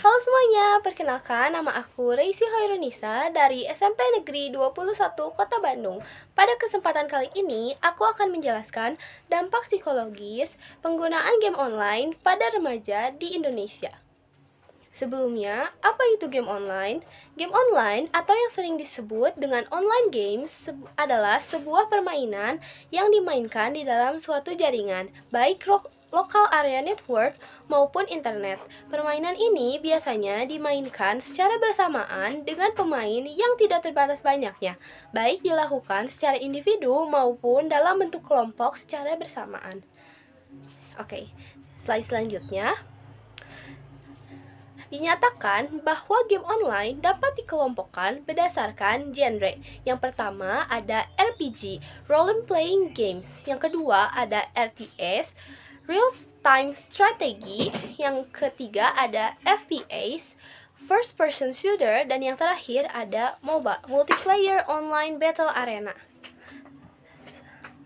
Halo semuanya, perkenalkan nama aku Reisi Hoirunisa dari SMP Negeri 21 Kota Bandung. Pada kesempatan kali ini, aku akan menjelaskan dampak psikologis penggunaan game online pada remaja di Indonesia. Sebelumnya, apa itu game online? Game online atau yang sering disebut dengan online games adalah sebuah permainan yang dimainkan di dalam suatu jaringan, baik lokal area network maupun internet. Permainan ini biasanya dimainkan secara bersamaan dengan pemain yang tidak terbatas banyaknya, baik dilakukan secara individu maupun dalam bentuk kelompok secara bersamaan. Oke, slide selanjutnya. Dinyatakan bahwa game online dapat dikelompokkan berdasarkan genre. Yang pertama ada RPG, Role Playing Games. Yang kedua ada RTS, Real Time Strategy. Yang ketiga ada FPS, First Person Shooter. Dan yang terakhir ada MOBA, Multiplayer Online Battle Arena.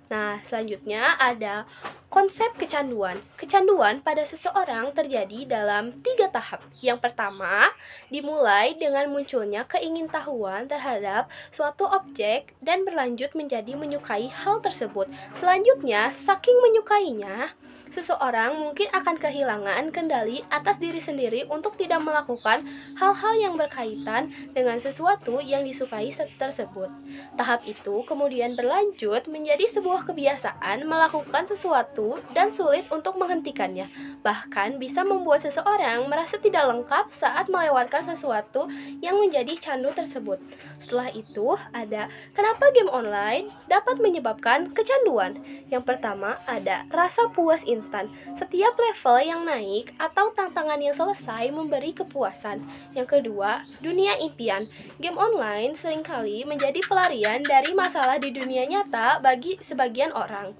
Nah, selanjutnya ada konsep kecanduan. Kecanduan pada seseorang terjadi dalam 3 tahap. Yang pertama, dimulai dengan munculnya keingintahuan terhadap suatu objek dan berlanjut menjadi menyukai hal tersebut. Selanjutnya, saking menyukainya, seseorang mungkin akan kehilangan kendali atas diri sendiri untuk tidak melakukan hal-hal yang berkaitan dengan sesuatu yang disukai tersebut. Tahap itu kemudian berlanjut menjadi sebuah kebiasaan melakukan sesuatu dan sulit untuk menghentikannya. Bahkan bisa membuat seseorang merasa tidak lengkap saat melewatkan sesuatu yang menjadi candu tersebut. Setelah itu, ada kenapa game online dapat menyebabkan kecanduan. Yang pertama, ada rasa puas instan. Setiap level yang naik atau tantangan yang selesai memberi kepuasan. Yang kedua, dunia impian. Game online seringkali menjadi pelarian dari masalah di dunia nyata bagi sebagian orang.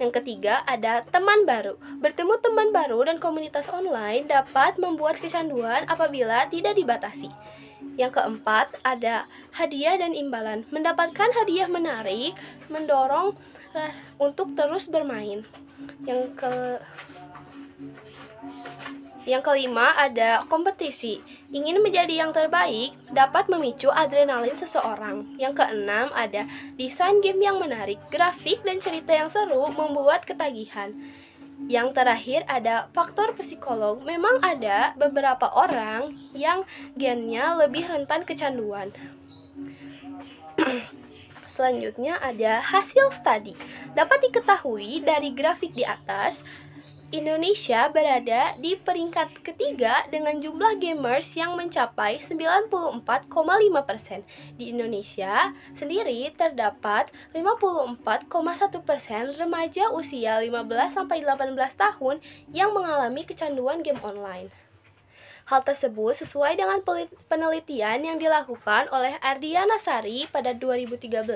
Yang ketiga, ada teman baru. Bertemu teman baru dan komunitas online dapat membuat kecanduan apabila tidak dibatasi. Yang keempat, ada hadiah dan imbalan. Mendapatkan hadiah menarik, mendorong untuk terus bermain. Yang kelima, ada kompetisi. Ingin menjadi yang terbaik dapat memicu adrenalin seseorang. Yang keenam, ada desain game yang menarik. Grafik dan cerita yang seru membuat ketagihan. Yang terakhir ada faktor psikolog. Memang ada beberapa orang yang gennya lebih rentan kecanduan. Selanjutnya ada hasil studi. Dapat diketahui dari grafik di atas, Indonesia berada di peringkat ketiga dengan jumlah gamers yang mencapai 94,5%. Di Indonesia sendiri terdapat 54,1% remaja usia 15-18 tahun yang mengalami kecanduan game online. Hal tersebut sesuai dengan penelitian yang dilakukan oleh Ardiana Sari pada 2013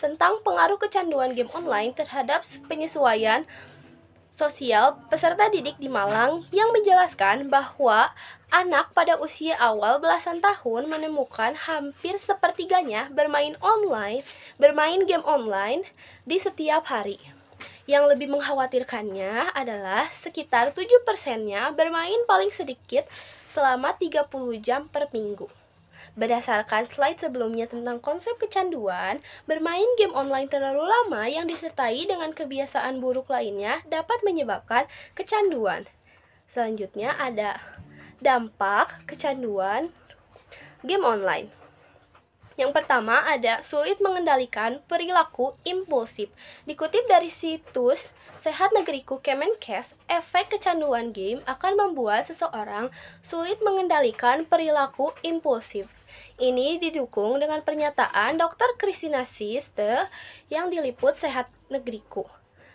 tentang pengaruh kecanduan game online terhadap penyesuaian sosial peserta didik di Malang yang menjelaskan bahwa anak pada usia awal belasan tahun menemukan hampir sepertiganya bermain game online di setiap hari. Yang lebih mengkhawatirkannya adalah sekitar 7%-nya bermain paling sedikit selama 30 jam per minggu. Berdasarkan slide sebelumnya tentang konsep kecanduan, bermain game online terlalu lama yang disertai dengan kebiasaan buruk lainnya dapat menyebabkan kecanduan. Selanjutnya ada dampak kecanduan game online. Yang pertama ada sulit mengendalikan perilaku impulsif. Dikutip dari situs Sehat Negeriku Kemenkes, efek kecanduan game akan membuat seseorang sulit mengendalikan perilaku impulsif. Ini didukung dengan pernyataan Dr. Kristina Siste yang diliput Sehat Negeriku.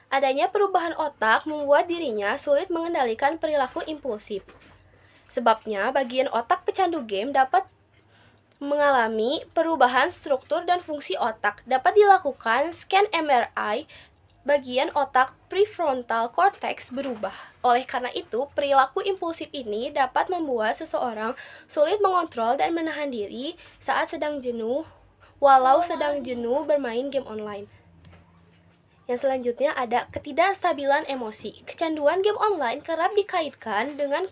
Adanya perubahan otak membuat dirinya sulit mengendalikan perilaku impulsif. Sebabnya, bagian otak pecandu game dapat mengalami perubahan struktur dan fungsi otak. Dapat dilakukan scan MRI, bagian otak prefrontal cortex berubah. Oleh karena itu, perilaku impulsif ini dapat membuat seseorang sulit mengontrol dan menahan diri saat sedang jenuh, walau sedang jenuh bermain game online. Yang selanjutnya ada ketidakstabilan emosi. Kecanduan game online kerap dikaitkan dengan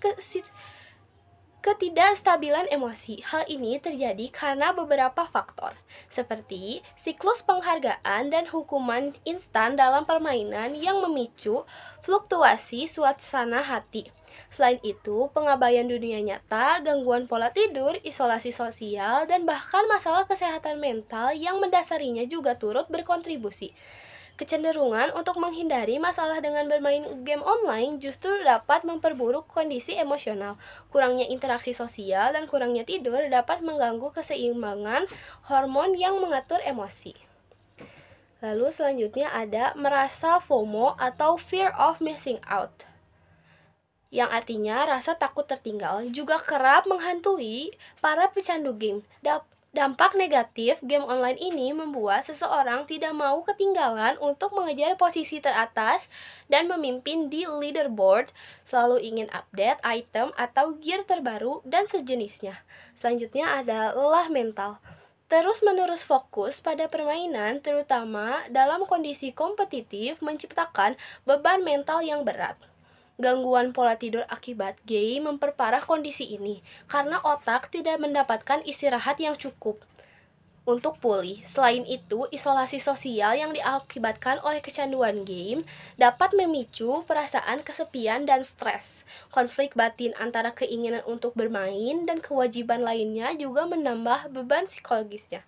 Ketidakstabilan emosi. Hal ini terjadi karena beberapa faktor, seperti siklus penghargaan dan hukuman instan dalam permainan yang memicu fluktuasi suasana hati. Selain itu, pengabaian dunia nyata, gangguan pola tidur, isolasi sosial, dan bahkan masalah kesehatan mental yang mendasarinya juga turut berkontribusi. Kecenderungan untuk menghindari masalah dengan bermain game online justru dapat memperburuk kondisi emosional. Kurangnya interaksi sosial dan kurangnya tidur dapat mengganggu keseimbangan hormon yang mengatur emosi. Lalu selanjutnya ada merasa FOMO atau fear of missing out, yang artinya rasa takut tertinggal, juga kerap menghantui para pecandu game. Dampak negatif game online ini membuat seseorang tidak mau ketinggalan untuk mengejar posisi teratas dan memimpin di leaderboard, selalu ingin update item atau gear terbaru dan sejenisnya. Selanjutnya ada lelah mental. Terus-menerus fokus pada permainan, terutama dalam kondisi kompetitif, menciptakan beban mental yang berat. Gangguan pola tidur akibat game memperparah kondisi ini karena otak tidak mendapatkan istirahat yang cukup untuk pulih. Selain itu, isolasi sosial yang diakibatkan oleh kecanduan game dapat memicu perasaan kesepian dan stres. Konflik batin antara keinginan untuk bermain dan kewajiban lainnya juga menambah beban psikologisnya.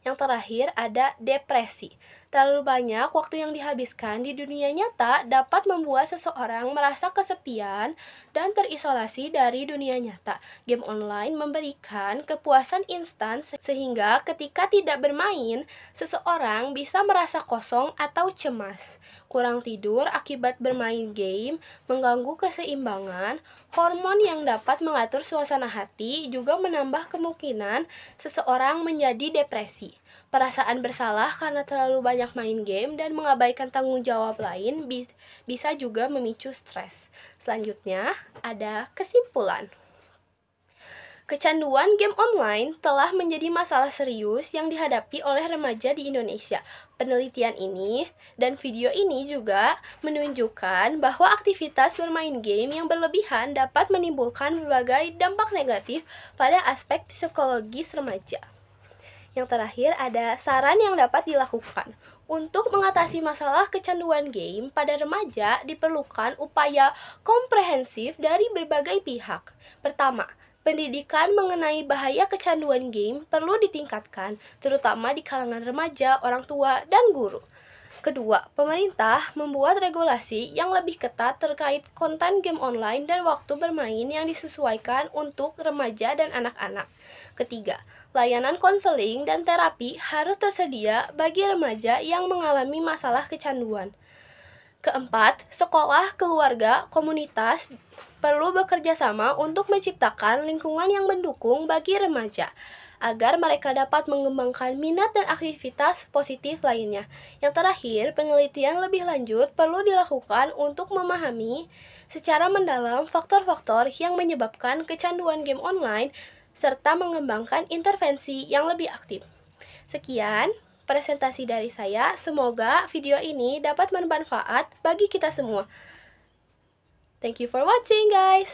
Yang terakhir ada depresi. Terlalu banyak waktu yang dihabiskan di dunia nyata dapat membuat seseorang merasa kesepian dan terisolasi dari dunia nyata. Game online memberikan kepuasan instan sehingga ketika tidak bermain, seseorang bisa merasa kosong atau cemas. Kurang tidur akibat bermain game mengganggu keseimbangan hormon yang dapat mengatur suasana hati, juga menambah kemungkinan seseorang menjadi depresi. Perasaan bersalah karena terlalu banyak main game dan mengabaikan tanggung jawab lain bisa juga memicu stres. Selanjutnya, ada kesimpulan. Kecanduan game online telah menjadi masalah serius yang dihadapi oleh remaja di Indonesia. Penelitian ini dan video ini juga menunjukkan bahwa aktivitas bermain game yang berlebihan dapat menimbulkan berbagai dampak negatif pada aspek psikologis remaja. Yang terakhir ada saran yang dapat dilakukan. Untuk mengatasi masalah kecanduan game pada remaja diperlukan upaya komprehensif dari berbagai pihak. Pertama, pendidikan mengenai bahaya kecanduan game perlu ditingkatkan, terutama di kalangan remaja, orang tua, dan guru. Kedua, pemerintah membuat regulasi yang lebih ketat terkait konten game online dan waktu bermain yang disesuaikan untuk remaja dan anak-anak. Ketiga, layanan konseling dan terapi harus tersedia bagi remaja yang mengalami masalah kecanduan. Keempat, sekolah, keluarga, komunitas perlu bekerja sama untuk menciptakan lingkungan yang mendukung bagi remaja, agar mereka dapat mengembangkan minat dan aktivitas positif lainnya. Yang terakhir, penelitian lebih lanjut perlu dilakukan untuk memahami secara mendalam faktor-faktor yang menyebabkan kecanduan game online, serta mengembangkan intervensi yang lebih aktif. Sekian presentasi dari saya. Semoga video ini dapat bermanfaat bagi kita semua. Thank you for watching, guys.